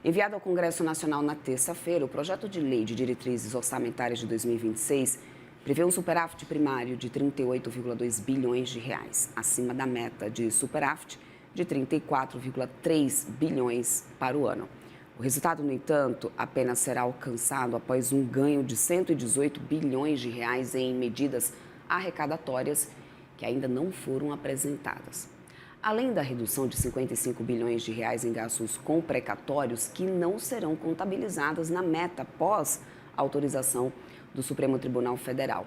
Enviado ao Congresso Nacional na terça-feira, o projeto de lei de diretrizes orçamentárias de 2026 prevê um superávit primário de 38,2 bilhões de reais, acima da meta de superávit de 34,3 bilhões para o ano. O resultado, no entanto, apenas será alcançado após um ganho de 118 bilhões de reais em medidas arrecadatórias que ainda não foram apresentadas. Além da redução de 55 bilhões de reais em gastos com precatórios que não serão contabilizadas na meta após a autorização do Supremo Tribunal Federal.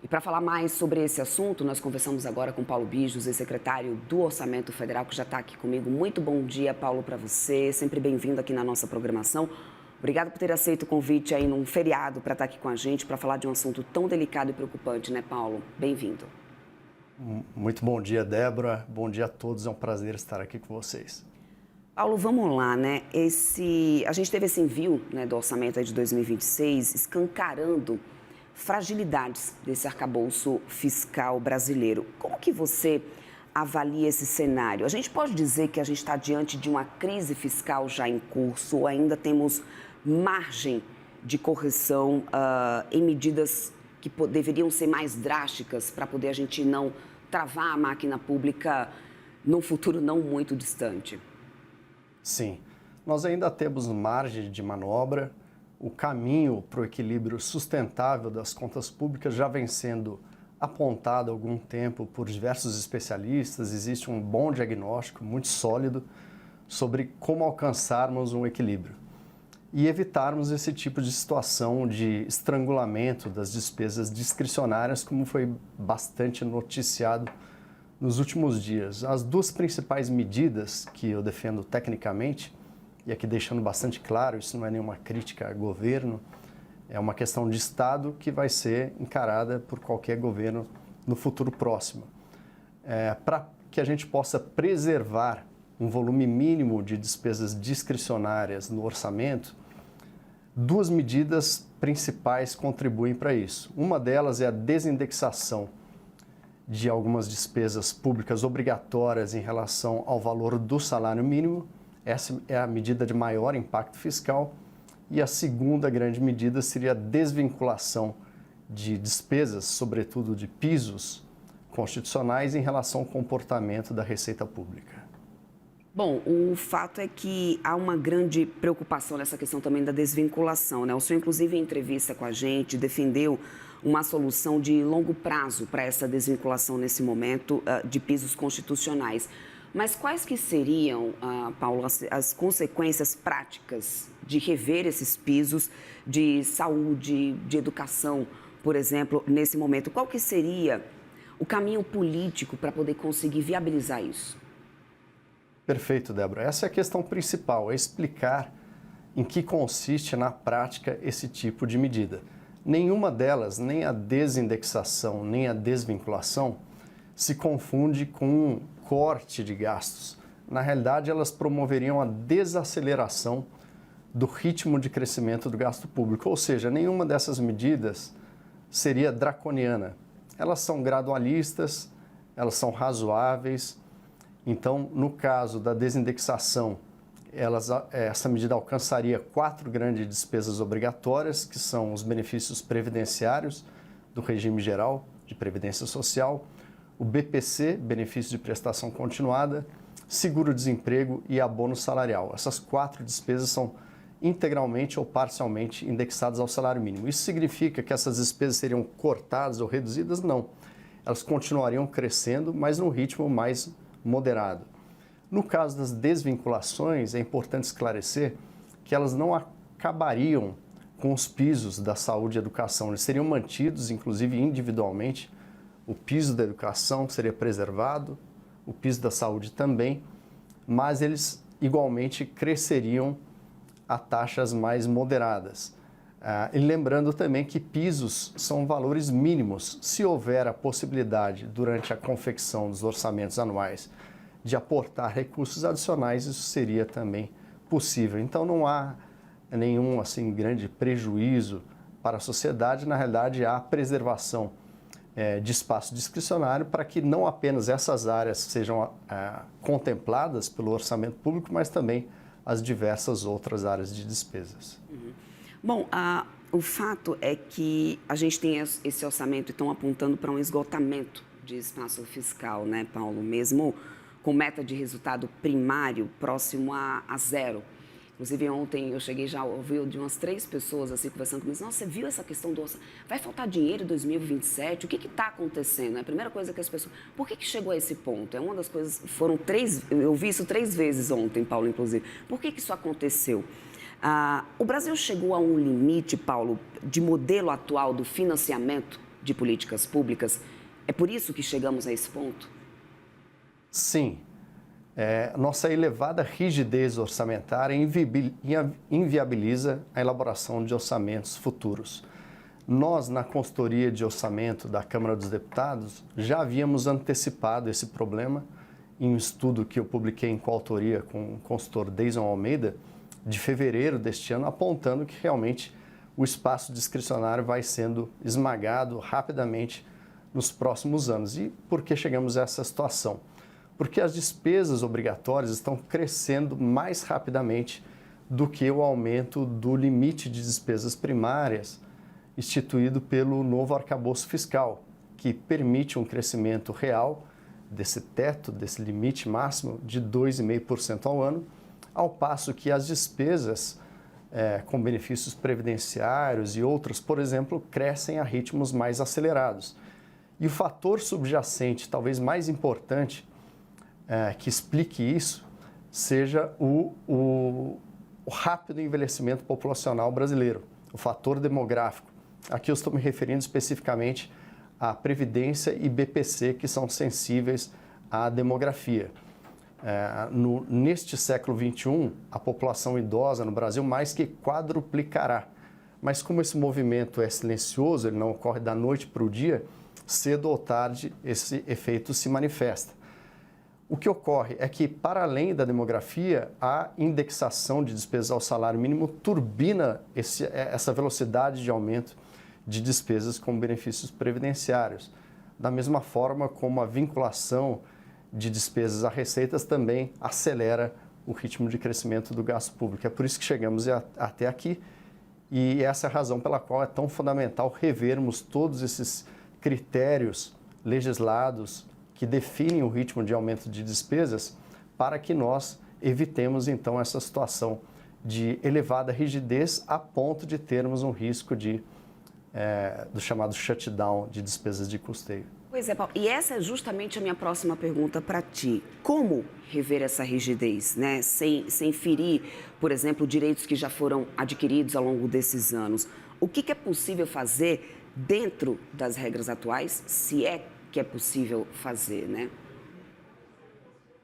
E para falar mais sobre esse assunto, nós conversamos agora com Paulo Bijos, ex-secretário do Orçamento Federal, que já está aqui comigo. Muito bom dia, Paulo, para você. Sempre bem-vindo aqui na nossa programação. Obrigado por ter aceito o convite aí num feriado para estar aqui com a gente, para falar de um assunto tão delicado e preocupante, né, Paulo? Bem-vindo. Muito bom dia, Débora. Bom dia a todos. É um prazer estar aqui com vocês. Paulo, vamos lá, né? A gente teve esse envio, né, do orçamento aí de 2026 escancarando fragilidades desse arcabouço fiscal brasileiro. Como que você avalia esse cenário? A gente pode dizer que a gente está diante de uma crise fiscal já em curso ou ainda temos margem de correção em medidas que deveriam ser mais drásticas para poder a gente não travar a máquina pública num futuro não muito distante? Sim, nós ainda temos margem de manobra. O caminho para o equilíbrio sustentável das contas públicas já vem sendo apontado há algum tempo por diversos especialistas. Existe um bom diagnóstico, muito sólido, sobre como alcançarmos um equilíbrio e evitarmos esse tipo de situação de estrangulamento das despesas discricionárias, como foi bastante noticiado nos últimos dias. As duas principais medidas que eu defendo tecnicamente, e aqui deixando bastante claro, isso não é nenhuma crítica a governo, é uma questão de Estado que vai ser encarada por qualquer governo no futuro próximo. Para que a gente possa preservar um volume mínimo de despesas discricionárias no orçamento, duas medidas principais contribuem para isso. Uma delas é a desindexação de algumas despesas públicas obrigatórias em relação ao valor do salário mínimo. Essa é a medida de maior impacto fiscal. E a segunda grande medida seria a desvinculação de despesas, sobretudo de pisos constitucionais, em relação ao comportamento da Receita Pública. Bom, o fato é que há uma grande preocupação nessa questão também da desvinculação, né? O senhor, inclusive, em entrevista com a gente, defendeu uma solução de longo prazo para essa desvinculação nesse momento de pisos constitucionais. Mas quais que seriam, Paulo, as consequências práticas de rever esses pisos de saúde, de educação, por exemplo, nesse momento? Qual que seria o caminho político para poder conseguir viabilizar isso? Perfeito, Débora. Essa é a questão principal, é explicar em que consiste na prática esse tipo de medida. Nenhuma delas, nem a desindexação, nem a desvinculação, se confunde com corte de gastos. Na realidade, elas promoveriam a desaceleração do ritmo de crescimento do gasto público, ou seja, nenhuma dessas medidas seria draconiana. Elas são gradualistas, elas são razoáveis. Então, no caso da desindexação, essa medida alcançaria 4 grandes despesas obrigatórias, que são os benefícios previdenciários do regime geral de previdência social, o BPC, benefício de prestação continuada, seguro-desemprego e abono salarial. Essas 4 despesas são integralmente ou parcialmente indexadas ao salário mínimo. Isso significa que essas despesas seriam cortadas ou reduzidas? Não. Elas continuariam crescendo, mas num ritmo mais moderado. No caso das desvinculações, é importante esclarecer que elas não acabariam com os pisos da saúde e educação. Eles seriam mantidos, inclusive individualmente. O piso da educação seria preservado, o piso da saúde também, mas eles igualmente cresceriam a taxas mais moderadas. E lembrando também que pisos são valores mínimos. Se houver a possibilidade, durante a confecção dos orçamentos anuais, de aportar recursos adicionais, isso seria também possível. Então não há nenhum grande prejuízo para a sociedade. Na realidade, há preservação de espaço discricionário para que não apenas essas áreas sejam contempladas pelo orçamento público, mas também as diversas outras áreas de despesas. Bom, o fato é que a gente tem esse orçamento e estão apontando para um esgotamento de espaço fiscal, né, Paulo? Mesmo com meta de resultado primário próximo a zero. Inclusive, ontem eu cheguei já a ouvir de umas 3 pessoas assim conversando comigo. Nossa, você viu essa questão do orçamento? Vai faltar dinheiro em 2027? O que está acontecendo? É a primeira coisa que as pessoas... Por que chegou a esse ponto? É uma das coisas... Eu ouvi isso 3 vezes ontem, Paulo, inclusive. Por que isso aconteceu? O Brasil chegou a um limite, Paulo, de modelo atual do financiamento de políticas públicas? É por isso que chegamos a esse ponto? Sim. Nossa elevada rigidez orçamentária inviabiliza a elaboração de orçamentos futuros. Nós, na consultoria de orçamento da Câmara dos Deputados, já havíamos antecipado esse problema em um estudo que eu publiquei em coautoria com o consultor Deison Almeida, de fevereiro deste ano, apontando que realmente o espaço discricionário vai sendo esmagado rapidamente nos próximos anos. E por que chegamos a essa situação? Porque as despesas obrigatórias estão crescendo mais rapidamente do que o aumento do limite de despesas primárias instituído pelo novo arcabouço fiscal, que permite um crescimento real desse teto, desse limite máximo de 2,5% ao ano, ao passo que as despesas com benefícios previdenciários e outros, por exemplo, crescem a ritmos mais acelerados. E o fator subjacente, talvez mais importante, que explique isso, seja o rápido envelhecimento populacional brasileiro, o fator demográfico. Aqui eu estou me referindo especificamente à Previdência e BPC, que são sensíveis à demografia. Neste século XXI, a população idosa no Brasil mais que quadruplicará. Mas como esse movimento é silencioso, ele não ocorre da noite para o dia, cedo ou tarde esse efeito se manifesta. O que ocorre é que, para além da demografia, a indexação de despesas ao salário mínimo turbina essa velocidade de aumento de despesas com benefícios previdenciários. Da mesma forma como a vinculação de despesas a receitas também acelera o ritmo de crescimento do gasto público. É por isso que chegamos até aqui e essa é a razão pela qual é tão fundamental revermos todos esses critérios legislados que definem o ritmo de aumento de despesas para que nós evitemos, então, essa situação de elevada rigidez a ponto de termos um risco do chamado shutdown de despesas de custeio. Pois é, Paulo. E essa é justamente a minha próxima pergunta para ti. Como rever essa rigidez, né? Sem ferir, por exemplo, direitos que já foram adquiridos ao longo desses anos? O que é possível fazer dentro das regras atuais, se é que é possível fazer, né?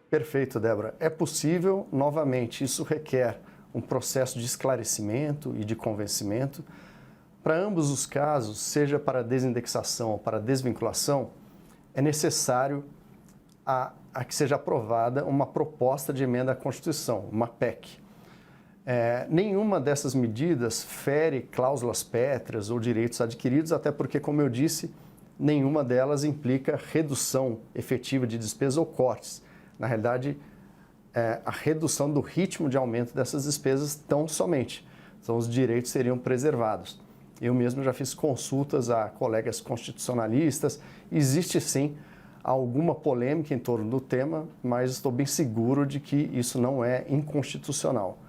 Perfeito, Débora. É possível, novamente, isso requer um processo de esclarecimento e de convencimento. Para ambos os casos, seja para desindexação ou para desvinculação, é necessário que seja aprovada uma proposta de emenda à Constituição, uma PEC. Nenhuma dessas medidas fere cláusulas pétreas ou direitos adquiridos, até porque, como eu disse, nenhuma delas implica redução efetiva de despesas ou cortes. Na realidade, a redução do ritmo de aumento dessas despesas tão somente. Então, os direitos seriam preservados. Eu mesmo já fiz consultas a colegas constitucionalistas. Existe, sim, alguma polêmica em torno do tema, mas estou bem seguro de que isso não é inconstitucional.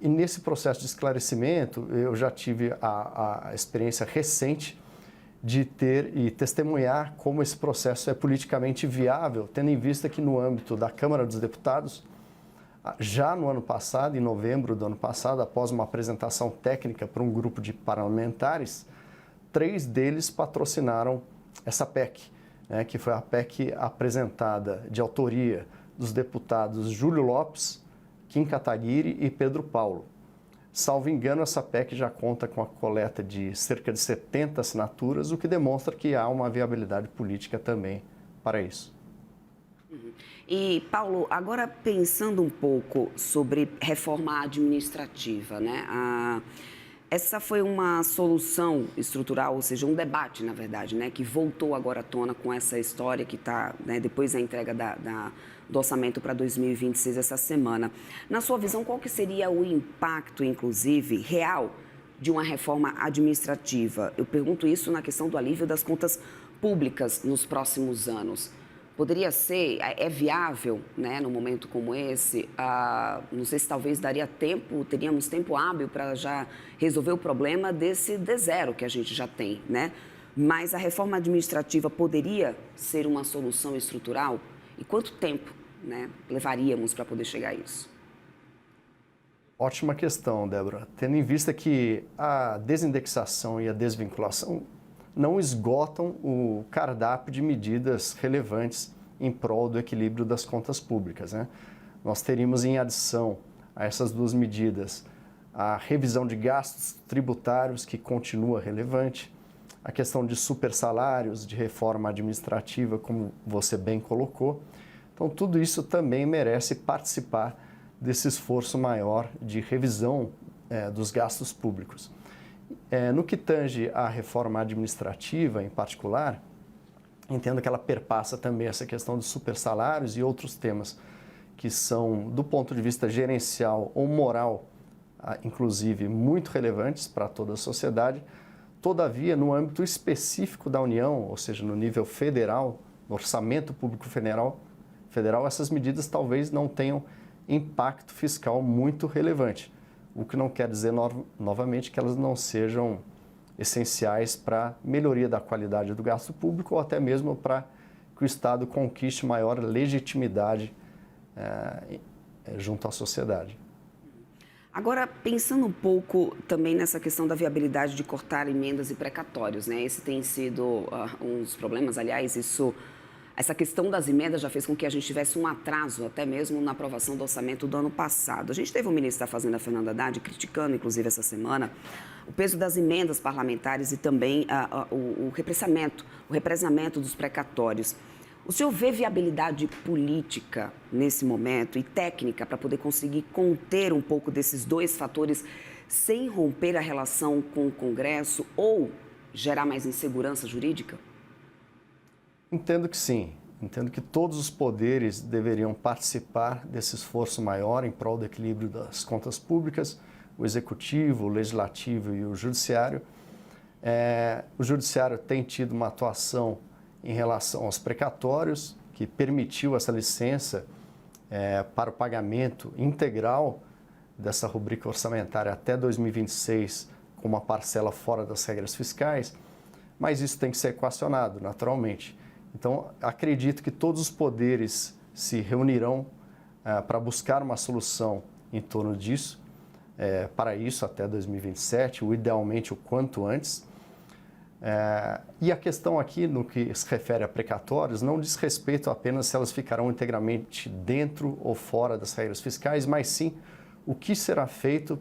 E nesse processo de esclarecimento, eu já tive a experiência recente de ter e testemunhar como esse processo é politicamente viável, tendo em vista que no âmbito da Câmara dos Deputados, já no ano passado, em novembro do ano passado, após uma apresentação técnica para um grupo de parlamentares, 3 deles patrocinaram essa PEC, que foi a PEC apresentada de autoria dos deputados Júlio Lopes, Kim Kataguiri e Pedro Paulo. Salvo engano, essa PEC já conta com a coleta de cerca de 70 assinaturas, o que demonstra que há uma viabilidade política também para isso. E, Paulo, agora pensando um pouco sobre reforma administrativa, né? Essa foi uma solução estrutural, ou seja, um debate, na verdade, né, que voltou agora à tona com essa história que está, né, depois da entrega do orçamento para 2026 essa semana. Na sua visão, qual que seria o impacto, inclusive, real de uma reforma administrativa? Eu pergunto isso na questão do alívio das contas públicas nos próximos anos. Poderia ser, é viável, né, num momento como esse? Não sei se talvez daria tempo, teríamos tempo hábil para já resolver o problema desse D0 que a gente já tem, né? Mas a reforma administrativa poderia ser uma solução estrutural? E quanto tempo, né, levaríamos para poder chegar a isso? Ótima questão, Débora. Tendo em vista que a desindexação e a desvinculação não esgotam o cardápio de medidas relevantes em prol do equilíbrio das contas públicas, né? Nós teríamos em adição a essas duas medidas a revisão de gastos tributários, que continua relevante, a questão de supersalários, de reforma administrativa, como você bem colocou. Então, tudo isso também merece participar desse esforço maior de revisão dos gastos públicos. No que tange à reforma administrativa, em particular, entendo que ela perpassa também essa questão dos supersalários e outros temas que são, do ponto de vista gerencial ou moral, inclusive, muito relevantes para toda a sociedade. Todavia, no âmbito específico da União, ou seja, no nível federal, no orçamento público federal, essas medidas talvez não tenham impacto fiscal muito relevante, o que não quer dizer, novamente, que elas não sejam essenciais para a melhoria da qualidade do gasto público ou até mesmo para que o Estado conquiste maior legitimidade junto à sociedade. Agora, pensando um pouco também nessa questão da viabilidade de cortar emendas e precatórios, né? Esse tem sido um dos problemas, aliás, essa questão das emendas já fez com que a gente tivesse um atraso, até mesmo na aprovação do orçamento do ano passado. A gente teve o ministro da Fazenda, Fernando Haddad, criticando, inclusive, essa semana, o peso das emendas parlamentares e também o represamento dos precatórios. O senhor vê viabilidade política nesse momento e técnica para poder conseguir conter um pouco desses dois fatores sem romper a relação com o Congresso ou gerar mais insegurança jurídica? Entendo que sim. Entendo que todos os poderes deveriam participar desse esforço maior em prol do equilíbrio das contas públicas, o Executivo, o Legislativo e o Judiciário. O Judiciário tem tido uma atuação em relação aos precatórios, que permitiu essa licença para o pagamento integral dessa rubrica orçamentária até 2026, com uma parcela fora das regras fiscais, mas isso tem que ser equacionado, naturalmente. Então, acredito que todos os poderes se reunirão para buscar uma solução em torno disso, para isso até 2027, ou idealmente o quanto antes. E a questão aqui, no que se refere a precatórios, não diz respeito apenas se elas ficarão integralmente dentro ou fora das regras fiscais, mas sim o que será feito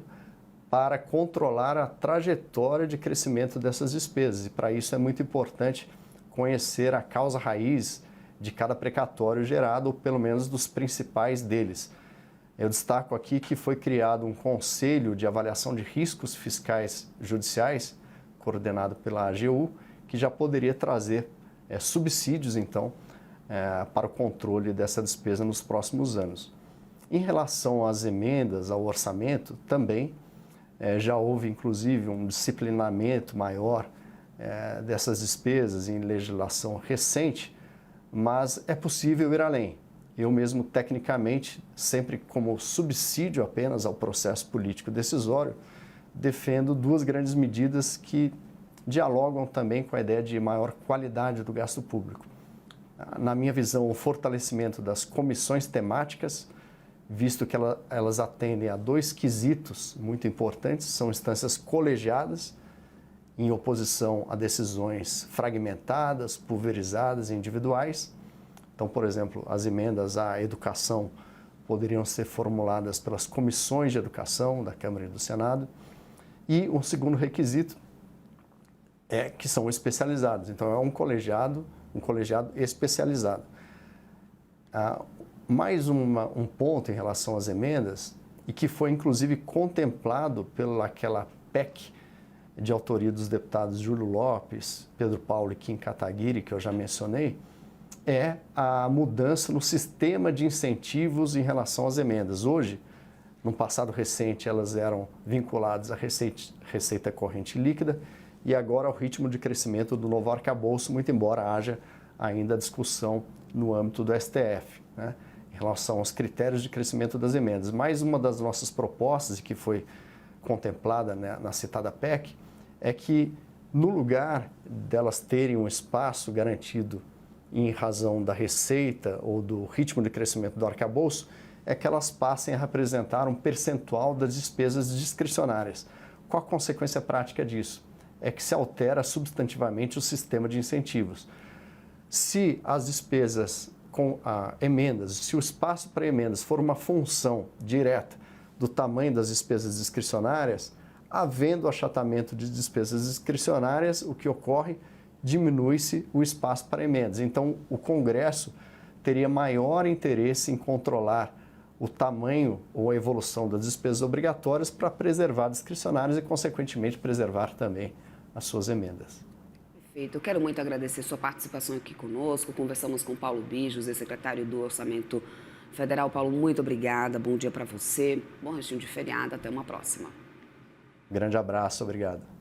para controlar a trajetória de crescimento dessas despesas. E para isso é muito importante conhecer a causa raiz de cada precatório gerado, ou pelo menos dos principais deles. Eu destaco aqui que foi criado um Conselho de Avaliação de Riscos Fiscais Judiciais, coordenado pela AGU, que já poderia trazer subsídios, então, para o controle dessa despesa nos próximos anos. Em relação às emendas ao orçamento, também já houve, inclusive, um disciplinamento maior dessas despesas em legislação recente, mas é possível ir além. Eu mesmo, tecnicamente, sempre como subsídio apenas ao processo político decisório, defendo duas grandes medidas que dialogam também com a ideia de maior qualidade do gasto público. Na minha visão, o fortalecimento das comissões temáticas, visto que elas atendem a dois quesitos muito importantes, são instâncias colegiadas, em oposição a decisões fragmentadas, pulverizadas e individuais. Então, por exemplo, as emendas à educação poderiam ser formuladas pelas comissões de educação da Câmara e do Senado. E um segundo requisito é que são especializados. Então, é um colegiado especializado. Mais um ponto em relação às emendas, e que foi inclusive contemplado pelaquela PEC de autoria dos deputados Júlio Lopes, Pedro Paulo e Kim Kataguiri, que eu já mencionei, é a mudança no sistema de incentivos em relação às emendas. Hoje, no passado recente, elas eram vinculadas à receita corrente líquida e agora ao ritmo de crescimento do novo arcabouço, muito embora haja ainda discussão no âmbito do STF, né, em relação aos critérios de crescimento das emendas. Mais uma das nossas propostas, que foi contemplada, né, na citada PEC, é que no lugar delas terem um espaço garantido em razão da receita ou do ritmo de crescimento do arcabouço, é que elas passem a representar um percentual das despesas discricionárias. Qual a consequência prática disso? É que se altera substantivamente o sistema de incentivos. Se as despesas com emendas, se o espaço para emendas for uma função direta do tamanho das despesas discricionárias, havendo achatamento de despesas discricionárias, o que ocorre? Diminui-se o espaço para emendas. Então, o Congresso teria maior interesse em controlar o tamanho ou a evolução das despesas obrigatórias para preservar discricionárias e, consequentemente, preservar também as suas emendas. Perfeito. Eu quero muito agradecer sua participação aqui conosco. Conversamos com Paulo Bijos, secretário do Orçamento Federal. Paulo, muito obrigada. Bom dia para você. Bom restinho de feriado. Até uma próxima. Grande abraço. Obrigado.